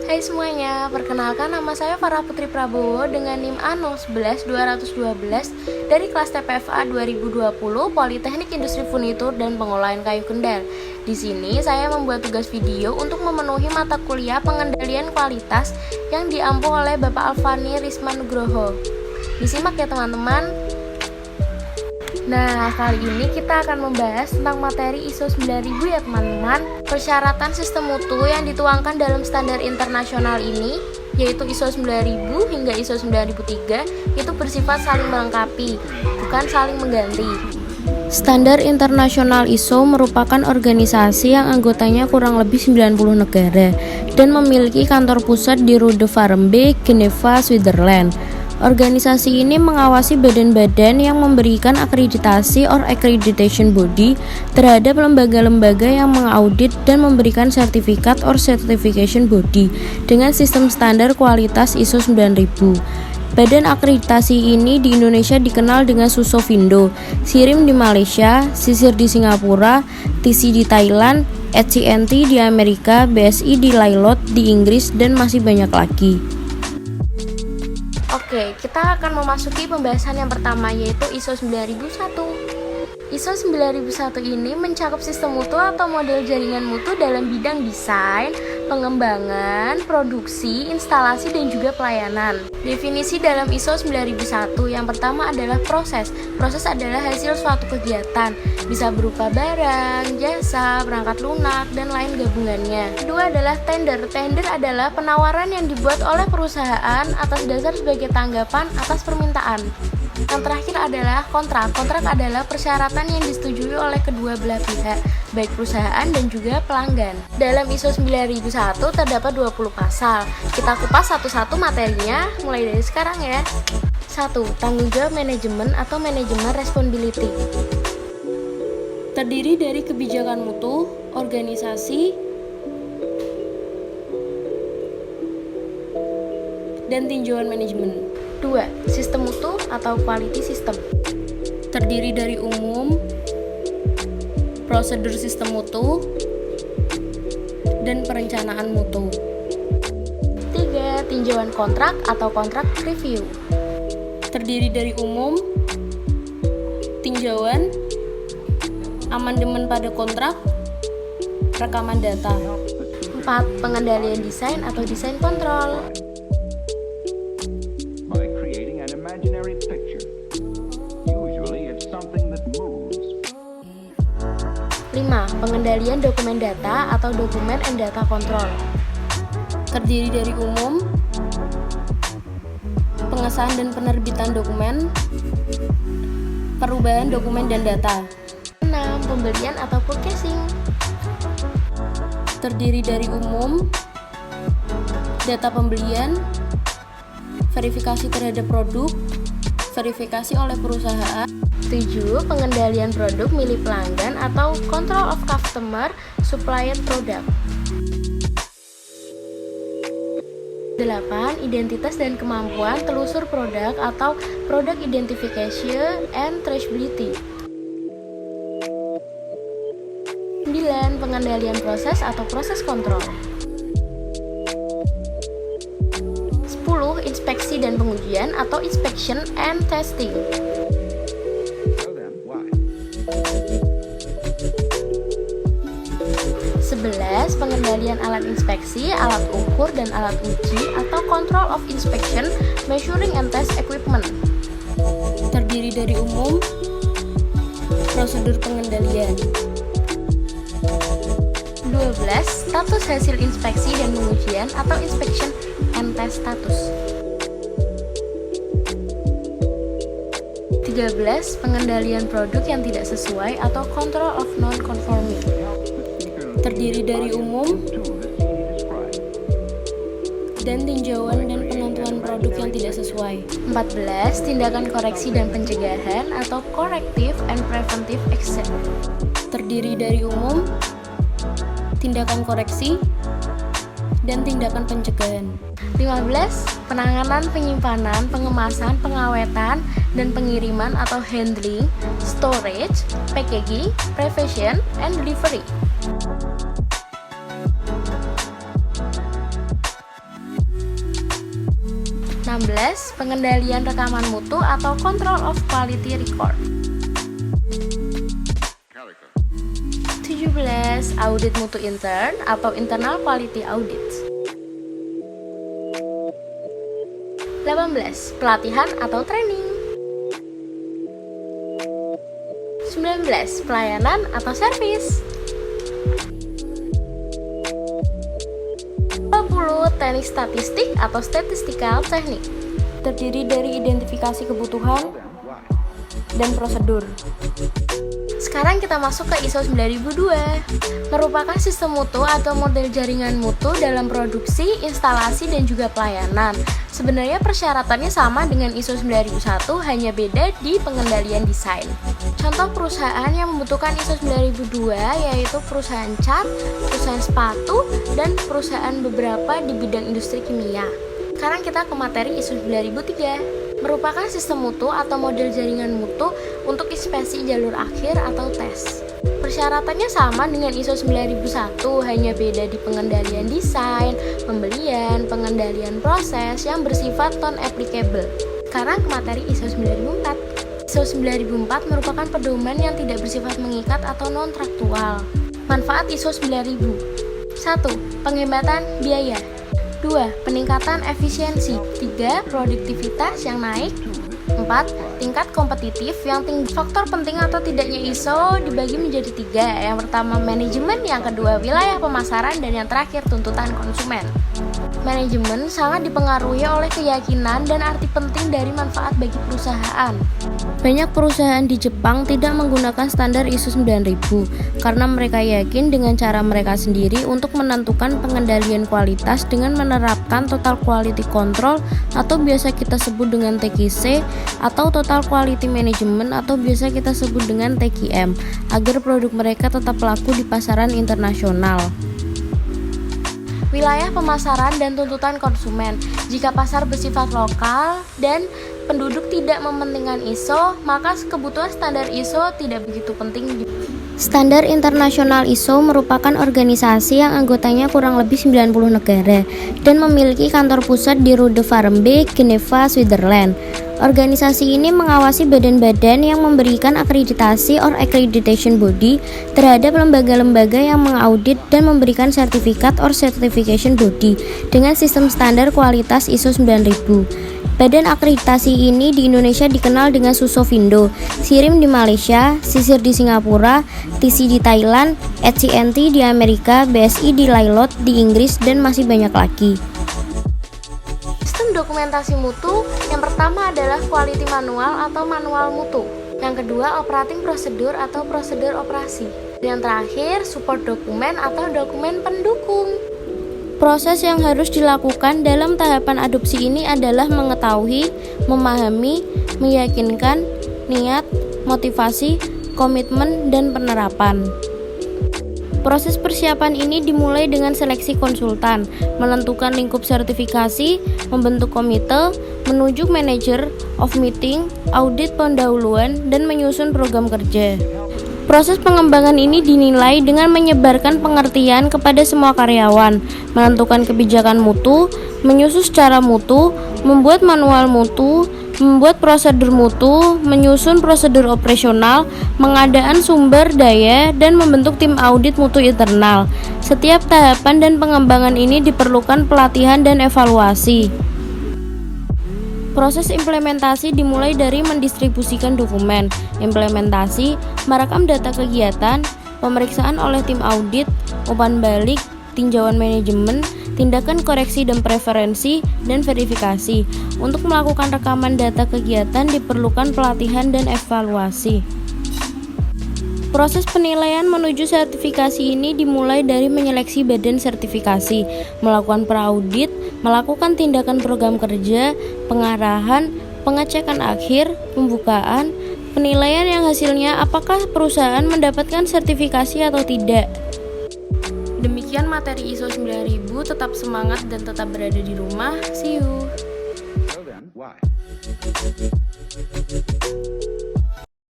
Hai semuanya, perkenalkan nama saya Farah Putri Prabowo dengan NIM A011-212 dari kelas TPFA 2020 Politeknik Industri Furnitur dan Pengolahan Kayu Kendal. Di sini saya membuat tugas video untuk memenuhi mata kuliah pengendalian kualitas yang diampu oleh Bapak Alfani Risma Nugroho. Disimak ya teman-teman. Nah, kali ini kita akan membahas tentang materi ISO 9000 ya teman-teman. Persyaratan sistem mutu yang dituangkan dalam standar internasional ini, yaitu ISO 9000 hingga ISO 9003, itu bersifat saling melengkapi, bukan saling mengganti. Standar internasional ISO merupakan organisasi yang anggotanya kurang lebih 90 negara dan memiliki kantor pusat di Rode Varenbeek, Geneva, Switzerland. Organisasi ini mengawasi badan-badan yang memberikan akreditasi or accreditation body terhadap lembaga-lembaga yang mengaudit dan memberikan sertifikat or certification body dengan sistem standar kualitas ISO 9000. Badan akreditasi ini di Indonesia dikenal dengan Susovindo, Sirim di Malaysia, Sisir di Singapura, TC di Thailand, HCNT di Amerika, BSI di Lailot di Inggris, dan masih banyak lagi. Oke, kita akan memasuki pembahasan yang pertama, yaitu ISO 9001. ISO 9001 ini mencakup sistem mutu atau model jaringan mutu dalam bidang desain, pengembangan, produksi, instalasi, dan juga pelayanan. Definisi dalam ISO 9001 yang pertama adalah proses. Proses adalah hasil suatu kegiatan, bisa berupa barang, jasa, perangkat lunak, dan lain gabungannya. Kedua adalah tender. Tender adalah penawaran yang dibuat oleh perusahaan atas dasar sebagai tanggapan atas permintaan. Yang terakhir adalah kontrak. Kontrak adalah persyaratan yang disetujui oleh kedua belah pihak, baik perusahaan dan juga pelanggan. Dalam ISO 9001 terdapat 20 pasal. Kita kupas satu-satu materinya, mulai dari sekarang ya. 1. Tanggung jawab manajemen atau manajemen responsibility. Terdiri dari kebijakan mutu, organisasi, dan tinjauan manajemen. 2. Sistem mutu atau quality system. Terdiri dari umum, prosedur sistem mutu, dan perencanaan mutu. 3. Tinjauan kontrak atau kontrak review. Terdiri dari umum, tinjauan, amandemen pada kontrak, rekaman data. 4. Pengendalian desain atau desain kontrol. 5. Pengendalian dokumen data atau dokumen and data control. Terdiri dari umum, pengesahan dan penerbitan dokumen, perubahan dokumen dan data. 6. Pembelian atau purchasing. Terdiri dari umum, data pembelian, verifikasi terhadap produk, verifikasi oleh perusahaan. 7. Pengendalian produk milik pelanggan atau control of customer supplied product. 8. Identitas dan kemampuan telusur produk atau product identification and traceability. 9. Pengendalian proses atau proses kontrol. 10. Inspeksi dan pengujian atau inspection and testing. 11. Pengendalian alat inspeksi, alat ukur, dan alat uji atau control of inspection, measuring and test equipment. Terdiri dari umum, prosedur pengendalian. 12. Status hasil inspeksi dan pengujian atau inspection and test status. 13. Pengendalian produk yang tidak sesuai atau control of non-conforming. Terdiri dari umum dan tinjauan dan penentuan produk yang tidak sesuai. 14. Tindakan koreksi dan pencegahan atau corrective and preventive action. Terdiri dari umum, tindakan koreksi, dan tindakan pencegahan. 15. Penanganan, penyimpanan, pengemasan, pengawetan, dan pengiriman atau handling, storage, packaging, preparation, and delivery. 16. Pengendalian rekaman mutu atau Control of Quality Record. 17. Audit mutu intern atau Internal Quality Audit. 18. Pelatihan atau training. 19. Pelayanan atau service. 20. Teknik statistik atau statistical technique. Terdiri dari identifikasi kebutuhan dan prosedur. Sekarang kita masuk ke ISO 9002. Merupakan sistem mutu atau model jaringan mutu dalam produksi, instalasi, dan juga pelayanan. Sebenarnya persyaratannya sama dengan ISO 9001, hanya beda di pengendalian desain. Contoh perusahaan yang membutuhkan ISO 9002 yaitu perusahaan cat, perusahaan sepatu, dan perusahaan beberapa di bidang industri kimia. Sekarang kita ke materi ISO 9003. Merupakan sistem mutu atau model jaringan mutu untuk inspeksi jalur akhir atau tes. Persyaratannya sama dengan ISO 9001, hanya beda di pengendalian desain, pembelian, pengendalian proses yang bersifat non-applicable. Sekarang ke materi ISO 9004. ISO 9004 merupakan pedoman yang tidak bersifat mengikat atau non-traktual. Manfaat ISO 9000. 1. Penghematan biaya. 2. Peningkatan efisiensi. 3. Produktivitas yang naik. 4. Tingkat kompetitif yang tinggi. Faktor penting atau tidaknya ISO dibagi menjadi 3. Yang pertama manajemen, yang kedua wilayah pemasaran, dan yang terakhir tuntutan konsumen. Manajemen sangat dipengaruhi oleh keyakinan dan arti penting dari manfaat bagi perusahaan. Banyak perusahaan di Jepang tidak menggunakan standar ISO 9000 karena mereka yakin dengan cara mereka sendiri untuk menentukan pengendalian kualitas dengan menerapkan Total Quality Control atau biasa kita sebut dengan TQC atau Total Quality Management atau biasa kita sebut dengan TQM agar produk mereka tetap laku di pasaran internasional. Wilayah pemasaran dan tuntutan konsumen. Jika pasar bersifat lokal dan penduduk tidak mementingkan ISO, maka kebutuhan standar ISO tidak begitu penting. Standar internasional ISO merupakan organisasi yang anggotanya kurang lebih 90 negara dan memiliki kantor pusat di Rue de Varenbeek, Geneva, Switzerland. Organisasi ini mengawasi badan-badan yang memberikan akreditasi or accreditation body terhadap lembaga-lembaga yang mengaudit dan memberikan sertifikat or certification body dengan sistem standar kualitas ISO 9000. Badan akreditasi ini di Indonesia dikenal dengan Susovindo, Sirim di Malaysia, Sisir di Singapura, TC di Thailand, HCNT di Amerika, BSI di Lailot di Inggris, dan masih banyak lagi. Sistem dokumentasi mutu yang pertama adalah quality manual atau manual mutu. Yang kedua operating prosedur atau prosedur operasi. Dan yang terakhir support dokumen atau dokumen pendukung. Proses yang harus dilakukan dalam tahapan adopsi ini adalah mengetahui, memahami, meyakinkan, niat, motivasi, komitmen, dan penerapan. Proses persiapan ini dimulai dengan seleksi konsultan, menentukan lingkup sertifikasi, membentuk komite, menunjuk manajer of meeting, audit pendahuluan, dan menyusun program kerja. Proses pengembangan ini dinilai dengan menyebarkan pengertian kepada semua karyawan, menentukan kebijakan mutu, menyusun secara mutu, membuat manual mutu, membuat prosedur mutu, menyusun prosedur operasional, pengadaan sumber daya, dan membentuk tim audit mutu internal. Setiap tahapan dan pengembangan ini diperlukan pelatihan dan evaluasi. Proses implementasi dimulai dari mendistribusikan dokumen, implementasi, merekam data kegiatan, pemeriksaan oleh tim audit, umpan balik, tinjauan manajemen, tindakan koreksi dan preferensi, dan verifikasi. Untuk melakukan rekaman data kegiatan diperlukan pelatihan dan evaluasi. Proses penilaian menuju sertifikasi ini dimulai dari menyeleksi badan sertifikasi, melakukan praudit, melakukan tindakan program kerja, pengarahan, pengecekan akhir, pembukaan, penilaian yang hasilnya apakah perusahaan mendapatkan sertifikasi atau tidak. Demikian materi ISO 9000, tetap semangat dan tetap berada di rumah. See you.